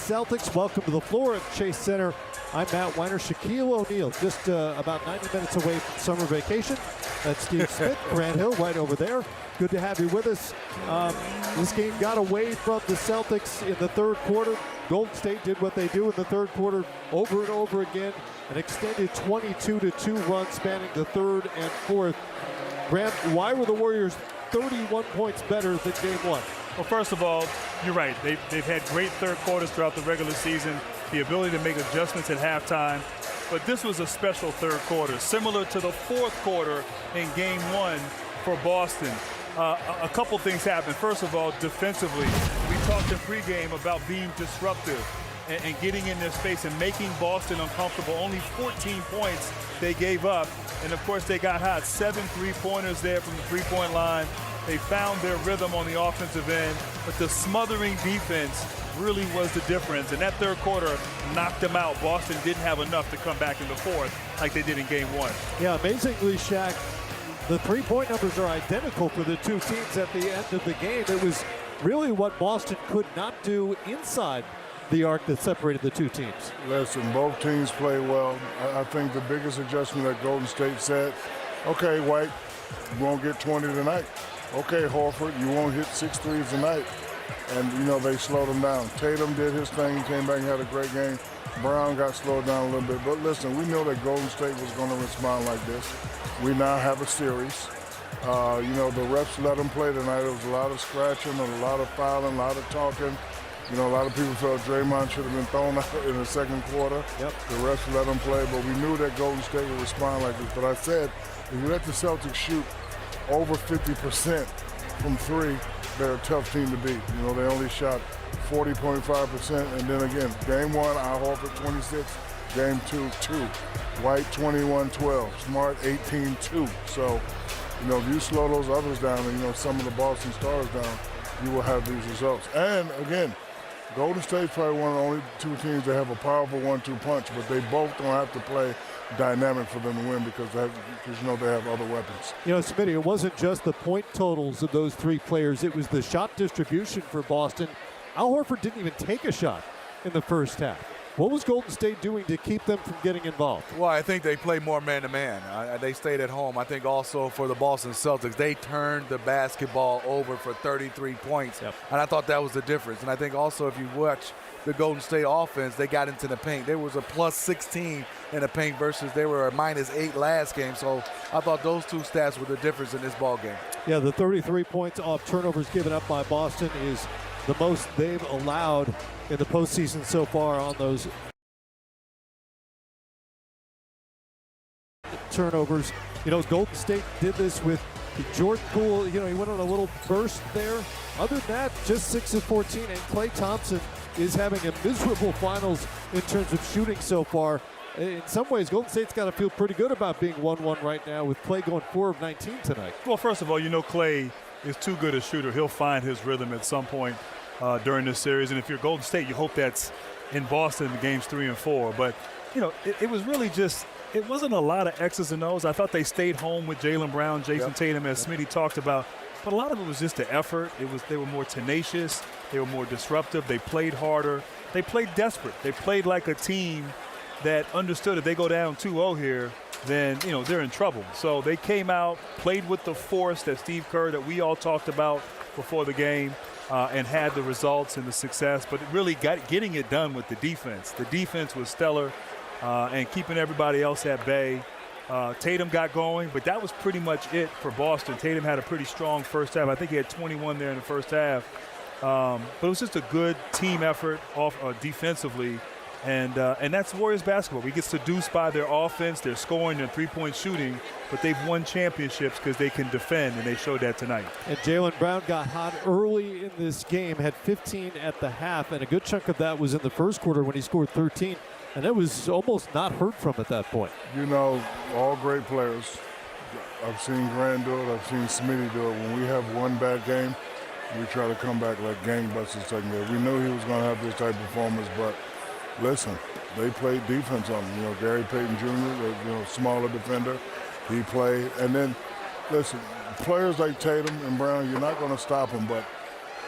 Celtics. Welcome to the floor at Chase Center. I'm Matt Weiner. Shaquille O'Neal, just about 90 minutes away from summer vacation. That's Steve Smith, Grant Hill, right over there. Good to have you with us. This game got away from the Celtics in the third quarter. Golden State did what they do in the third quarter over and over again. An extended 22-2 run spanning the third and fourth. Grant, why were the Warriors 31 points better than game one? Well, first of all, you're right. They've had great third quarters throughout the regular season, the ability to make adjustments at halftime. But this was a special third quarter, similar to the fourth quarter in game one for Boston. A couple things happened. First of all, defensively, we talked in pregame about being disruptive and getting in their space and making Boston uncomfortable. Only 14 points they gave up. And, of course, they got hot. 7 3-pointers there from the three-point line. They found their rhythm on the offensive end, but the smothering defense really was the difference. And that third quarter knocked them out. Boston didn't have enough to come back in the fourth like they did in game one. Yeah, amazingly, Shaq, the three-point numbers are identical for the two teams at the end of the game. It was really what Boston could not do inside the arc that separated the two teams. Listen, both teams play well. I think the biggest adjustment that Golden State said, okay, White, you won't get 20 tonight. Okay, Horford, you won't hit 6 threes tonight. And, you know, they slowed him down. Tatum did his thing. He came back and had a great game. Brown got slowed down a little bit. But listen, we know that Golden State was going to respond like this. We now have a series. You know, the refs let them play tonight. There was a lot of scratching, a lot of fouling, a lot of talking. You know, a lot of people felt Draymond should have been thrown out in the second quarter. Yep. The refs let them play, but we knew that Golden State would respond like this. But I said, if you let the Celtics shoot over 50% from three, they're a tough team to beat. You know, they only shot 40.5%. And then again, game one, Al Horford 26. Game two, 2. White 21-12. Smart 18-2. So, you know, if you slow those others down and, you know, some of the Boston stars down, you will have these results. And again, Golden State's probably one of the only two teams that have a powerful 1-2 punch, but they both don't have to play dynamic for them to win because you know they have other weapons. You know, Smitty, it wasn't just the point totals of those three players. It was the shot distribution for Boston. Al Horford didn't even take a shot in the first half. What was Golden State doing to keep them from getting involved? Well, I think they played more man-to-man. They stayed at home. I think also for the Boston Celtics, they turned the basketball over for 33 points. Yep. And I thought that was the difference. And I think also if you watch the Golden State offense, they got into the paint. There was a plus 16 in the paint versus they were a minus 8 last game. So I thought those two stats were the difference in this ball game. Yeah, the 33 points off turnovers given up by Boston is the most they've allowed in the postseason so far on those turnovers. You know, Golden State did this with Jordan Poole. You know, he went on a little burst there. Other than that, just 6 of 14, and Klay Thompson is having a miserable finals in terms of shooting so far. In some ways, Golden State's got to feel pretty good about being 1-1 right now with Klay going 4 of 19 tonight. Well, first of all, you know Klay is too good a shooter. He'll find his rhythm at some point during this series. And if you're Golden State, you hope that's in Boston in games 3 and 4. But, you know, it was really just – it wasn't a lot of X's and O's. I thought they stayed home with Jaylen Brown, Jason Tatum, as Smitty talked about. But a lot of it was just the effort. They were more tenacious. They were more disruptive. They played harder. They played desperate. They played like a team that understood if they go down 2-0 here, then, you know, they're in trouble. So they came out, played with the force that Steve Kerr, that we all talked about before the game, and had the results and the success. But it really getting it done with the defense. The defense was stellar and keeping everybody else at bay. Tatum got going, but that was pretty much it for Boston. Tatum had a pretty strong first half. I think he had 21 there in the first half. But it was just a good team effort defensively. And that's Warriors basketball. We get seduced by their offense, their scoring, their three-point shooting, but they've won championships because they can defend, and they showed that tonight. And Jaylen Brown got hot early in this game, had 15 at the half, and a good chunk of that was in the first quarter when he scored 13. And it was almost not heard from at that point. You know, all great players. I've seen Grant do it. I've seen Smitty do it. When we have one bad game, we try to come back like gangbusters second game. We knew he was going to have this type of performance, but listen, they played defense on him. You know, Gary Payton Jr., smaller defender, he played. And then, listen, players like Tatum and Brown, you're not going to stop them, but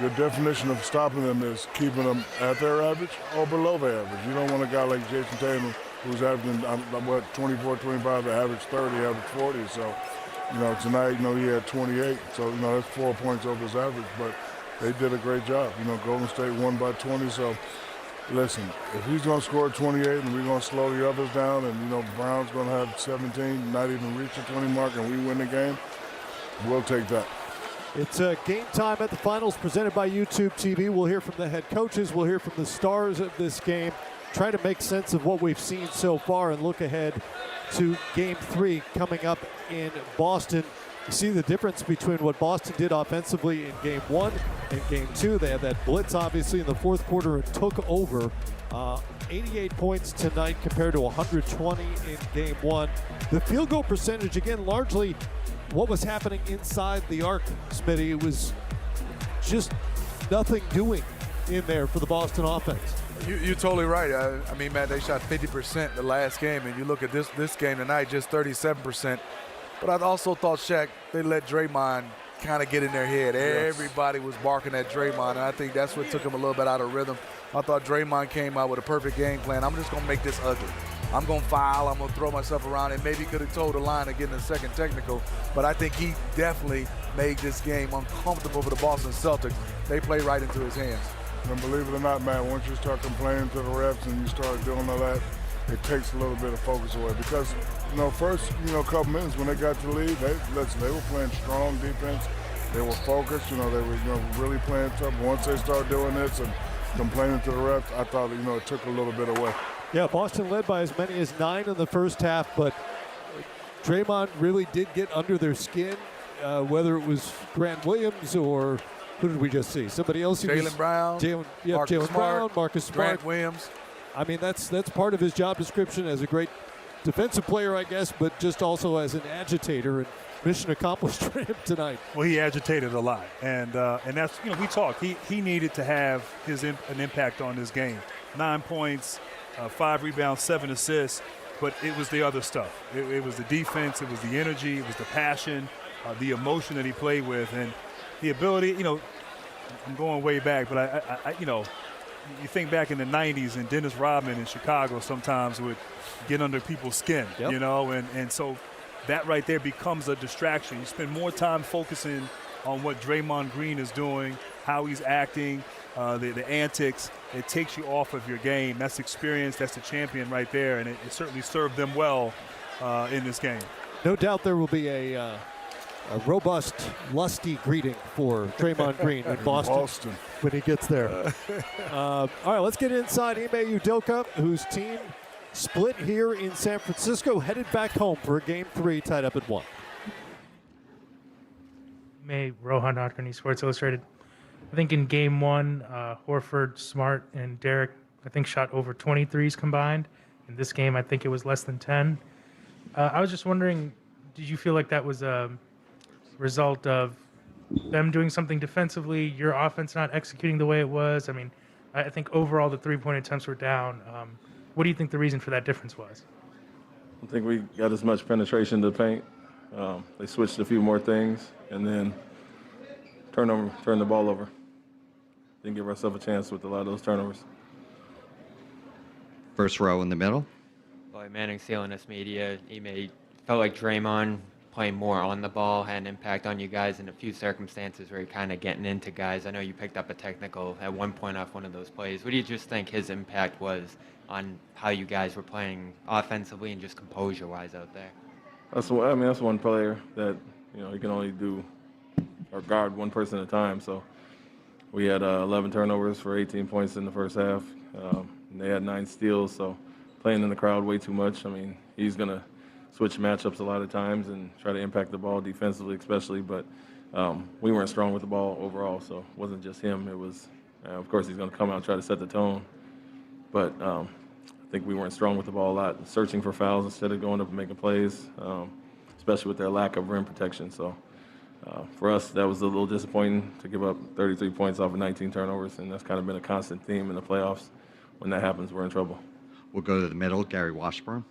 your definition of stopping them is keeping them at their average or below their average. You don't want a guy like Jason Tatum who's averaging, 24, 25, average 30, average 40. So, tonight, he had 28. So, that's 4 points over his average. But they did a great job. Golden State won by 20. So, listen, if he's going to score 28 and we're going to slow the others down and, Brown's going to have 17, not even reach the 20 mark, and we win the game, we'll take that. It's game time at the finals presented by YouTube TV. We'll hear from the head coaches. We'll hear from the stars of this game. Try to make sense of what we've seen so far and look ahead to game 3 coming up in Boston. You see the difference between what Boston did offensively in game 1 and game 2. They had that blitz, obviously, in the fourth quarter and took over. 88 points tonight compared to 120 in game 1. The field goal percentage, again, largely what was happening inside the arc, Smitty. It was just nothing doing in there for the Boston offense. You're totally right. I mean, Matt, they shot 50% the last game, and you look at this game tonight, just 37%. But I also thought SHAQ, they let Draymond kind of get in their head. Yes. Everybody was barking at Draymond, and I think that's what took him a little bit out of rhythm. I thought Draymond came out with a perfect game plan. I'm just going to make this ugly. I'm going to foul. I'm going to throw myself around, and maybe he could have told the line of getting a second technical. But I think he definitely made this game uncomfortable for the Boston Celtics. They play right into his hands. And believe it or not, Matt, once you start complaining to the refs and you start doing all that, it takes a little bit of focus away. Because, first, couple minutes when they got to the lead, they were playing strong defense. They were focused. They were really playing tough. Once they start doing this and complaining to the refs, I thought, it took a little bit away. Yeah, Boston led by as many as 9 in the first half, but Draymond really did get under their skin, whether it was Grant Williams or who did we just see? Somebody else? Jaylen Brown, Jaylen Brown, Marcus Smart. Grant Williams. I mean, that's part of his job description as a great defensive player, I guess, but just also as an agitator, and mission accomplished for him tonight. Well, he agitated a lot, and that's, we talked. He needed to have an impact on this game. 9 points, 5 rebounds, 7 assists, but it was the other stuff. It was the defense, it was the energy, it was the passion, the emotion that he played with, and the ability. I'm going way back, but I you think back in the 90s, and Dennis Rodman in Chicago sometimes would get under people's skin, yep. And so that right there becomes a distraction. You spend more time focusing on what Draymond Green is doing, how he's acting, the antics. It takes you off of your game. That's experience. That's the champion right there, and it certainly served them well in this game. No doubt there will be a robust, lusty greeting for Draymond Green in Boston when he gets there. All right, let's get inside Ime Udoka, whose team split here in San Francisco, headed back home for Game 3, tied up at 1. Rohan Nadkarni, Sports Illustrated. I think in Game 1, Horford, Smart, and Derek, I think, shot over 23s combined. In this game, I think it was less than 10. I was just wondering, did you feel like that was a result of them doing something defensively, your offense not executing the way it was? I mean, I think overall the three-point attempts were down. What do you think the reason for that difference was? I think we got as much penetration to the paint. They switched a few more things, and then turned the ball over. Didn't give ourselves a chance with a lot of those turnovers. First row in the middle. Well, Manning, CLNS Media, felt like Draymond playing more on the ball had an impact on you guys in a few circumstances where you're kind of getting into guys. I know you picked up a technical at one point off one of those plays. What do you just think his impact was on how you guys were playing offensively and just composure-wise out there? That's one player that, he can only do or guard one person at a time. So we had 11 turnovers for 18 points in the first half. And they had 9 steals, so playing in the crowd way too much. I mean, he's going to switch matchups a lot of times and try to impact the ball defensively especially, but we weren't strong with the ball overall, so it wasn't just him. It was, of course, he's going to come out and try to set the tone, but I think we weren't strong with the ball a lot, searching for fouls instead of going up and making plays, especially with their lack of rim protection. So for us, that was a little disappointing to give up 33 points off of 19 turnovers, and that's kind of been a constant theme in the playoffs. When that happens, we're in trouble. We'll go to the middle, Gary Washburn.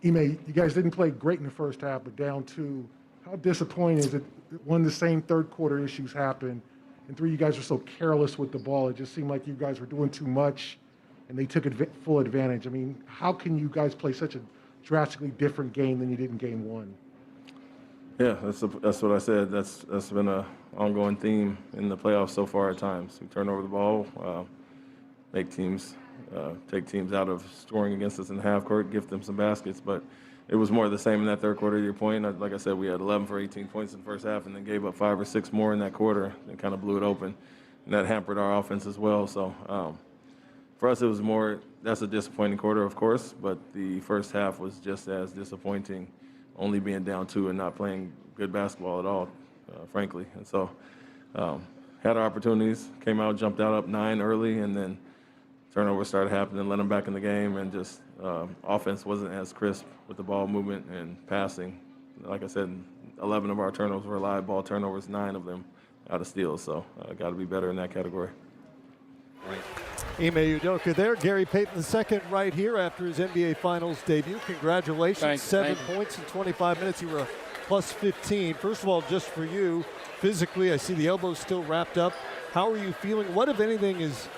Ime, you guys didn't play great in the first half, but down 2. How disappointing is it when the same third quarter issues happen and 3, you guys were so careless with the ball. It just seemed like you guys were doing too much, and they took full advantage. I mean, how can you guys play such a drastically different game than you did in game 1? Yeah, that's what I said. That's been an ongoing theme in the playoffs so far at times. We turn over the ball, take teams out of scoring against us in the half court, gift them some baskets. But it was more of the same in that third quarter, to your point. Like I said, we had 11 for 18 points in the first half and then gave up 5 or 6 more in that quarter and kind of blew it open. And that hampered our offense as well. So for us, it was more, that's a disappointing quarter, of course, but the first half was just as disappointing, only being down 2 and not playing good basketball at all, frankly. And so had our opportunities, came out, jumped out up 9 early, and then turnovers started happening, let them back in the game, and just offense wasn't as crisp with the ball movement and passing. Like I said, 11 of our turnovers were live ball turnovers, 9 of them out of steals. So got to be better in that category. Ime Udoka there. Gary Payton II right here after his NBA Finals debut. Congratulations. Thanks. 7 points in 25 minutes. You were a plus 15. First of all, just for you, physically, I see the elbow's still wrapped up. How are you feeling? What, if anything, is